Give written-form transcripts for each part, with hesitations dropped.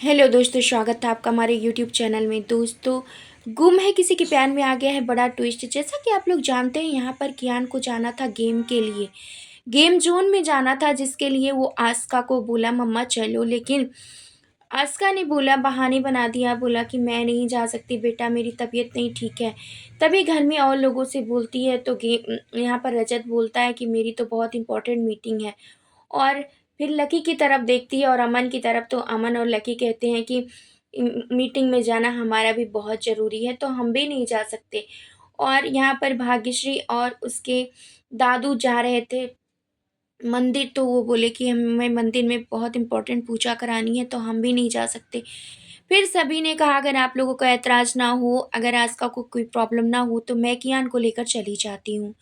Hello दोस्तों, स्वागत है आपका हमारे यूट्यूब चैनल में। दोस्तों, गुम है किसी के प्यार में आ गया है बड़ा ट्विस्ट। जैसा कि आप लोग जानते हैं, यहाँ पर कियान को जाना था गेम के लिए, गेम जोन में जाना था, जिसके लिए वो आस्का को बोला मम्मा चलो, लेकिन आस्का ने बोला, बहाने बना दिया, बोला कि मैं नहीं जा सकती बेटा, मेरी तबीयत नहीं ठीक है। तभी घर में और लोगों से बोलती है तो गेम यहाँ पर रजत बोलता है कि मेरी तो बहुत इंपॉर्टेंट मीटिंग है। और फिर लकी की तरफ देखती है और अमन की तरफ, तो अमन और लकी कहते हैं कि मीटिंग में जाना हमारा भी बहुत ज़रूरी है, तो हम भी नहीं जा सकते। और यहाँ पर भाग्यश्री और उसके दादू जा रहे थे मंदिर, तो वो बोले कि हमें मंदिर में बहुत इम्पोर्टेंट पूजा करानी है, तो हम भी नहीं जा सकते। फिर सभी ने कहा अगर आप लोगों का ऐतराज़ ना हो, अगर आस्का को कोई प्रॉब्लम ना हो, तो मैं कियान को लेकर चली जाती हूँ।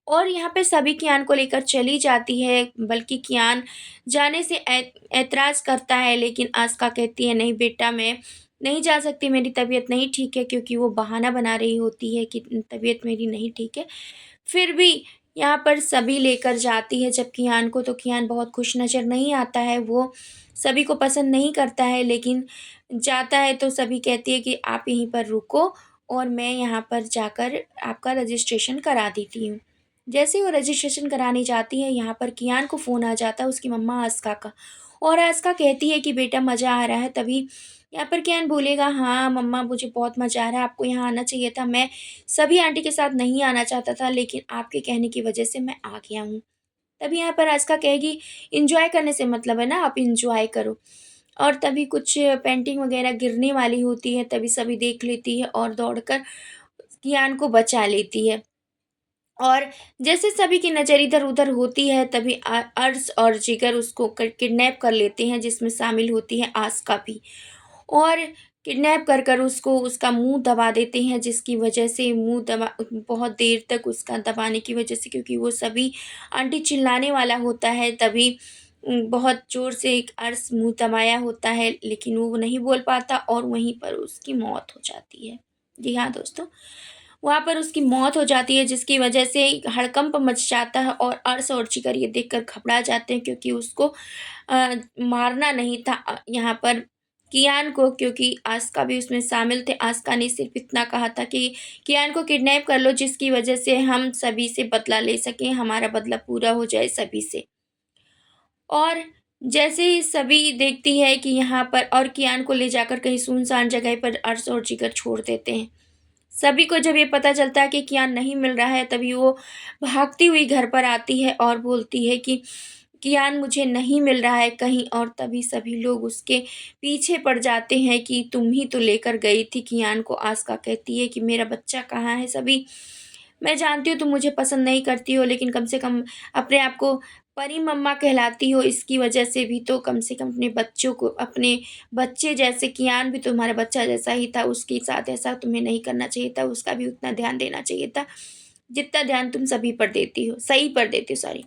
और यहाँ पे सभी कियान को लेकर चली जाती है, बल्कि कियान जाने से ऐतराज़ करता है, लेकिन आस्का कहती है नहीं बेटा, मैं नहीं जा सकती, मेरी तबीयत नहीं ठीक है, क्योंकि वो बहाना बना रही होती है कि तबीयत मेरी नहीं ठीक है। फिर भी यहाँ पर सभी लेकर जाती है जब कियान को, तो कियान बहुत खुश नज़र नहीं आता है, वो सभी को पसंद नहीं करता है, लेकिन जाता है तो सभी कहती है कि आप यहीं पर रुको और मैं यहाँ पर जाकर आपका रजिस्ट्रेशन करा देती हूँ। जैसे ही वो रजिस्ट्रेशन कराने जाती है, यहाँ पर कियान को फ़ोन आ जाता है उसकी मम्मा आस्का का, और आस्का कहती है कि बेटा मज़ा आ रहा है। तभी यहाँ पर कियान बोलेगा, हाँ मम्मा, मुझे बहुत मज़ा आ रहा है, आपको यहाँ आना चाहिए था, मैं सभी आंटी के साथ नहीं आना चाहता था, लेकिन आपके कहने की वजह से मैं आ गया हूँ। तभी यहाँ पर आस्का कहेगी, एन्जॉय करने से मतलब है ना, आप एन्जॉय करो। और तभी कुछ पेंटिंग वगैरह गिरने वाली होती है, तभी सभी देख लेती है और दौड़कर कियान को बचा लेती है। और जैसे सभी की नज़र इधर-उधर होती है, तभी अर्श और जिगर उसको किडनैप कर लेते हैं, जिसमें शामिल होती है आस्का भी। और किडनैप कर कर उसको उसका मुंह दबा देते हैं, जिसकी वजह से मुंह दबा बहुत देर तक उसका दबाने की वजह से, क्योंकि वो सभी आंटी चिल्लाने वाला होता है, तभी बहुत ज़ोर से एक अर्श मुंह दबाया होता है, लेकिन वो नहीं बोल पाता और वहीं पर उसकी मौत हो जाती है। जी हाँ दोस्तों, वहाँ पर उसकी मौत हो जाती है, जिसकी वजह से हड़कंप मच जाता है और अर्श और जिगर ये देखकर घबरा जाते हैं, क्योंकि उसको मारना नहीं था यहाँ पर कियान को, क्योंकि आस्का भी उसमें शामिल थे। आस्का ने सिर्फ़ इतना कहा था कि कियान को किडनैप कर लो, जिसकी वजह से हम सभी से बदला ले सकें, हमारा बदला पूरा हो जाए सभी से। और जैसे ही सभी देखती है कि यहाँ पर, और कियान को ले जाकर कहीं सुनसान जगह पर अर्श और जिगर छोड़ देते हैं। सभी को जब ये पता चलता है कि कियान नहीं मिल रहा है, तभी वो भागती हुई घर पर आती है और बोलती है कि कियान मुझे नहीं मिल रहा है कहीं, और तभी सभी लोग उसके पीछे पड़ जाते हैं कि तुम ही तो लेकर गई थी कियान को। आस्का कहती है कि मेरा बच्चा कहाँ है सभी, मैं जानती हूँ तुम मुझे पसंद नहीं करती हो, लेकिन कम से कम अपने आप को परी मम्मा कहलाती हो, इसकी वजह से भी तो कम से कम अपने बच्चों को, अपने बच्चे जैसे, कियान भी तुम्हारा बच्चा जैसा ही था, उसके साथ ऐसा तुम्हें नहीं करना चाहिए था, उसका भी उतना ध्यान देना चाहिए था, जितना ध्यान तुम सभी पर देती हो, सही पर देती हो, सॉरी।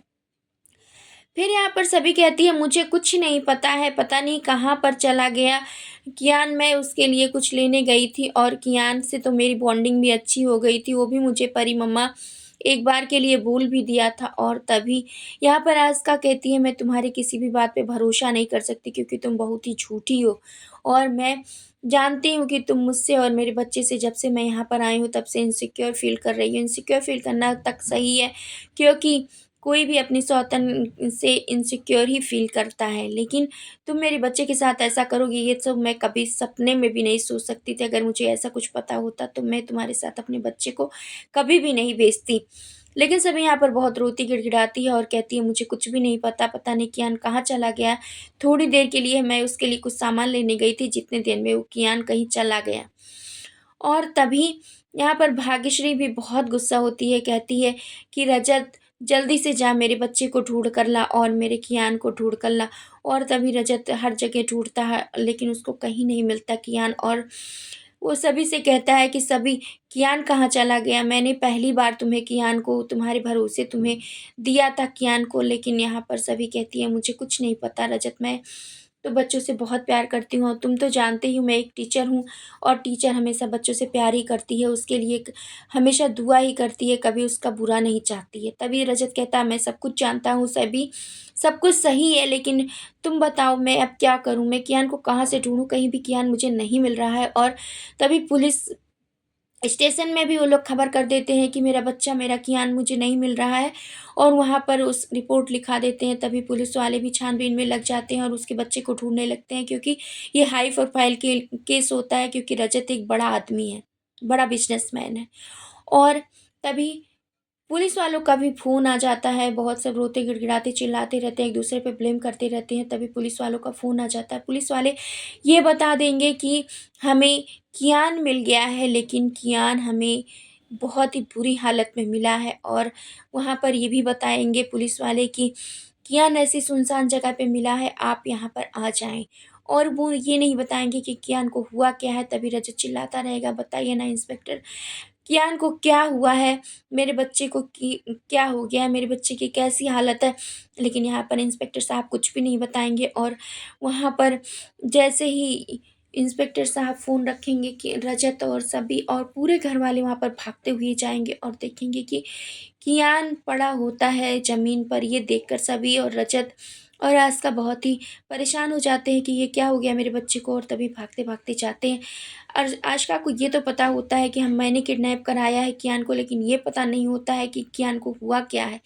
फिर यहाँ पर सभी कहती है मुझे कुछ नहीं पता है, पता नहीं कहाँ पर चला गया कियान, मैं उसके लिए कुछ लेने गई थी और कियान से तो मेरी बॉन्डिंग भी अच्छी हो गई थी, वो भी मुझे परी मम्मा एक बार के लिए भूल भी दिया था। और तभी यहाँ पर आस्का कहती है मैं तुम्हारी किसी भी बात पे भरोसा नहीं कर सकती, क्योंकि तुम बहुत ही झूठी हो, और मैं जानती हूँ कि तुम मुझसे और मेरे बच्चे से, जब से मैं यहाँ पर आई हूँ तब से इनसिक्योर फील कर रही हो। इनसिक्योर फील करना तक सही है, क्योंकि कोई भी अपनी सौतन से इनसिक्योर ही फ़ील करता है, लेकिन तुम मेरे बच्चे के साथ ऐसा करोगी, ये सब मैं कभी सपने में भी नहीं सोच सकती थी। अगर मुझे ऐसा कुछ पता होता तो मैं तुम्हारे साथ अपने बच्चे को कभी भी नहीं भेजती। लेकिन सभी यहाँ पर बहुत रोती गिड़गिड़ाती है और कहती है मुझे कुछ भी नहीं पता, पता नहीं कियान कहाँ चला गया। थोड़ी देर के लिए मैं उसके लिए कुछ सामान लेने गई थी, जितने देर में वो कियान कहीं चला गया। और तभी यहाँ पर भाग्यश्री भी बहुत गुस्सा होती है, कहती है कि रजत, जल्दी से जा मेरे बच्चे को ढूँढ कर ला और मेरे कियान को ढूँढ कर ला। और तभी रजत हर जगह ढूँढता है, लेकिन उसको कहीं नहीं मिलता कियान, और वो सभी से कहता है कि सभी, कियान कहाँ चला गया? मैंने पहली बार तुम्हें कियान को, तुम्हारे भरोसे तुम्हें दिया था कियान को, लेकिन यहाँ पर सभी कहती है मुझे कुछ नहीं पता रजत, मैं तो बच्चों से बहुत प्यार करती हूँ और तुम तो जानते ही हो मैं एक टीचर हूँ और टीचर हमेशा बच्चों से प्यार ही करती है, उसके लिए हमेशा दुआ ही करती है, कभी उसका बुरा नहीं चाहती है। तभी रजत कहता है मैं सब कुछ जानता हूँ सभी, सब कुछ सही है, लेकिन तुम बताओ मैं अब क्या करूँ? मैं कियान को कहाँ से ढूँढूँ? कहीं भी कियान मुझे नहीं मिल रहा है। और तभी पुलिस स्टेशन में भी वो लोग खबर कर देते हैं कि मेरा बच्चा, मेरा कियान मुझे नहीं मिल रहा है, और वहाँ पर उस रिपोर्ट लिखा देते हैं। तभी पुलिस वाले भी छानबीन में लग जाते हैं और उसके बच्चे को ढूँढने लगते हैं, क्योंकि ये हाई प्रोफाइल केस होता है, क्योंकि रजत एक बड़ा आदमी है, बड़ा बिज़नेसमैन है। और तभी पुलिस वालों का भी फ़ोन आ जाता है, बहुत सब रोते गिड़गिड़ाते चिल्लाते रहते हैं, एक-दूसरे पे ब्लेम करते रहते हैं। तभी पुलिस वालों का फ़ोन आ जाता है। पुलिस वाले ये बता देंगे कि हमें कियान मिल गया है, लेकिन कियान हमें बहुत ही बुरी हालत में मिला है। और वहाँ पर ये भी बताएँगे पुलिस वाले कि कियान ऐसी सुनसान जगह पे मिला है, आप यहाँ पर आ जाएँ। और वो ये नहीं बताएँगे कि कियान को हुआ क्या है। तभी रजत चिल्लाता रहेगा, बताइए ना इंस्पेक्टर, कियान को क्या हुआ है? मेरे बच्चे को क्या हो गया है? मेरे बच्चे की कैसी हालत है? लेकिन यहाँ पर इंस्पेक्टर साहब कुछ भी नहीं बताएँगे। और वहाँ पर जैसे ही इंस्पेक्टर साहब फ़ोन रखेंगे कि रजत और सभी और पूरे घरवाले वहाँ पर भागते हुए जाएँगे और देखेंगे कि कियान पड़ा होता है ज़मीन पर। ये देखकर सभी और रजत और आस्का बहुत ही परेशान हो जाते हैं कि ये क्या हो गया मेरे बच्चे को, और तभी भागते-भागते जाते हैं। और आशिका को ये तो पता होता है कि हम मैंने किडनैप कराया है कियान को, लेकिन ये पता नहीं होता है कि कियान को हुआ क्या है।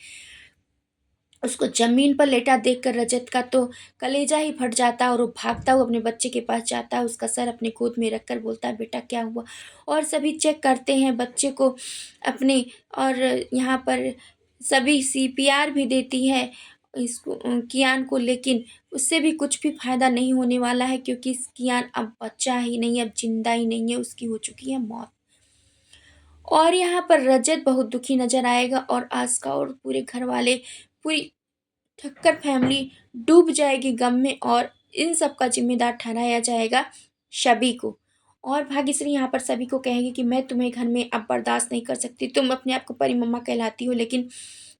उसको ज़मीन पर लेटा देखकर रजत का तो कलेजा ही फट जाता है और वो भागता हुआ अपने बच्चे के पास जाता है, उसका सर अपनी गोद में रखकर बोलता है, बेटा क्या हुआ? और सभी चेक करते हैं बच्चे को अपने, और यहाँ पर सभी सीपीआर भी देती है इसको कियान को, लेकिन उससे भी कुछ भी फ़ायदा नहीं होने वाला है, क्योंकि कियान अब बच्चा ही नहीं है, अब ज़िंदा ही नहीं है, उसकी हो चुकी है मौत। और यहाँ पर रजत बहुत दुखी नज़र आएगा और आस्का और पूरे घरवाले, पूरी ठक्कर फैमिली डूब जाएगी गम में, और इन सब का ज़िम्मेदार ठहराया जाएगा शबी को। और भाग्यश्री यहाँ पर सभी को कहेगी कि मैं तुम्हें घर में अब बर्दाश्त नहीं कर सकती। तुम अपने आप को परी मम्मा कहलाती हो, लेकिन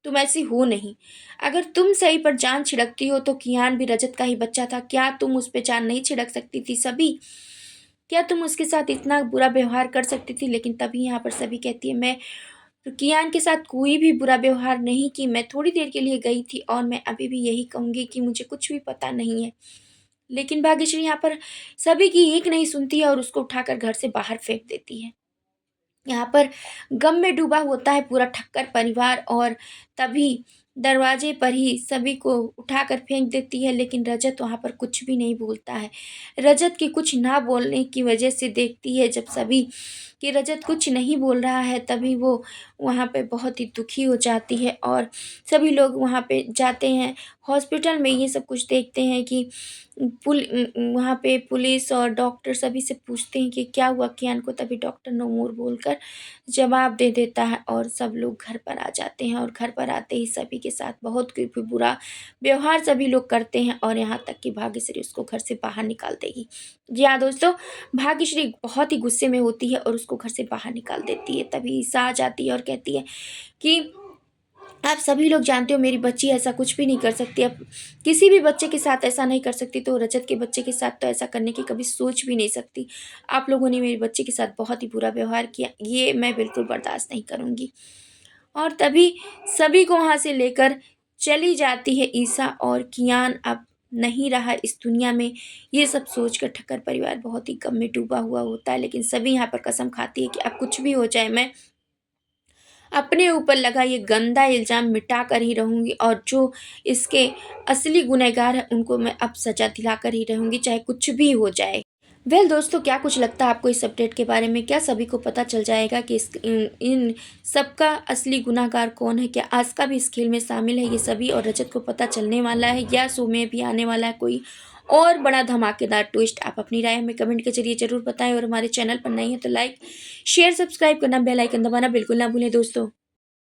तुम ऐसी हो नहीं। अगर तुम सही पर जान छिड़कती हो तो कियान भी रजत का ही बच्चा था। क्या तुम उस पे जान नहीं छिड़क सकती थी सभी? क्या तुम उसके साथ इतना बुरा व्यवहार कर सकती थी? लेकिन तभी यहाँ पर सभी कहती है, मैं कियान के साथ कोई भी बुरा व्यवहार नहीं की, मैं थोड़ी देर के लिए गई थी और मैं अभी भी यही कहूँगी कि मुझे कुछ भी पता नहीं है। लेकिन भाग्यश्री यहाँ पर सभी की एक नहीं सुनती है और उसको उठाकर घर से बाहर फेंक देती है। यहाँ पर गम में डूबा होता है पूरा ठक्कर परिवार, और तभी दरवाजे पर ही सभी को उठाकर फेंक देती है, लेकिन रजत वहाँ पर कुछ भी नहीं बोलता है। रजत के कुछ ना बोलने की वजह से देखती है जब सभी कि रजत कुछ नहीं बोल रहा है, तभी वो वहाँ पे बहुत ही दुखी हो जाती है। और सभी लोग वहाँ पे जाते हैं हॉस्पिटल में, ये सब कुछ देखते हैं कि वहाँ पे पुलिस और डॉक्टर सभी से पूछते हैं कि क्या हुआ कियान को। तभी डॉक्टर नो मोर बोलकर जवाब दे देता है और सब लोग घर पर आ जाते हैं। और घर पर आते ही सभी के साथ बहुत बुरा व्यवहार सभी लोग करते हैं, और यहाँ तक कि भाग्यश्री उसको घर से बाहर निकाल देगी। जी हाँ दोस्तों, भाग्यश्री बहुत ही गुस्से में होती है और उसको घर से बाहर निकाल देती है। तभी ईशा आ जाती है और कहती है कि आप सभी लोग जानते हो मेरी बच्ची ऐसा कुछ भी नहीं कर सकती। अब किसी भी बच्चे के साथ ऐसा नहीं कर सकती, तो रजत के बच्चे के साथ तो ऐसा करने की कभी सोच भी नहीं सकती। आप लोगों ने मेरे बच्चे के साथ बहुत ही बुरा व्यवहार किया, ये मैं बिल्कुल बर्दाश्त नहीं करूँगी। और तभी सभी को वहाँ से लेकर चली जाती है ईशा, और कियान अब नहीं रहा इस दुनिया में। ये सब सोचकर ठक्कर परिवार बहुत ही गम में डूबा हुआ होता है, लेकिन सभी यहाँ पर कसम खाती है कि अब कुछ भी हो जाए, मैं अपने ऊपर लगा ये गंदा इल्ज़ाम मिटा कर ही रहूँगी, और जो इसके असली गुनहगार हैं उनको मैं अब सज़ा दिलाकर ही रहूँगी, चाहे कुछ भी हो जाए। दोस्तों, क्या कुछ लगता है आपको इस अपडेट के बारे में? क्या सभी को पता चल जाएगा कि इन सबका असली गुनहगार कौन है? क्या आस्का भी इस खेल में शामिल है? ये सभी और रजत को पता चलने वाला है, या शो में भी आने वाला है कोई और बड़ा धमाकेदार ट्विस्ट? आप अपनी राय हमें कमेंट के ज़रिए ज़रूर बताएँ, और हमारे चैनल पर नए हैं तो लाइक, शेयर, सब्सक्राइब करना, बेल आइकन दबाना बिल्कुल ना भूलें दोस्तों।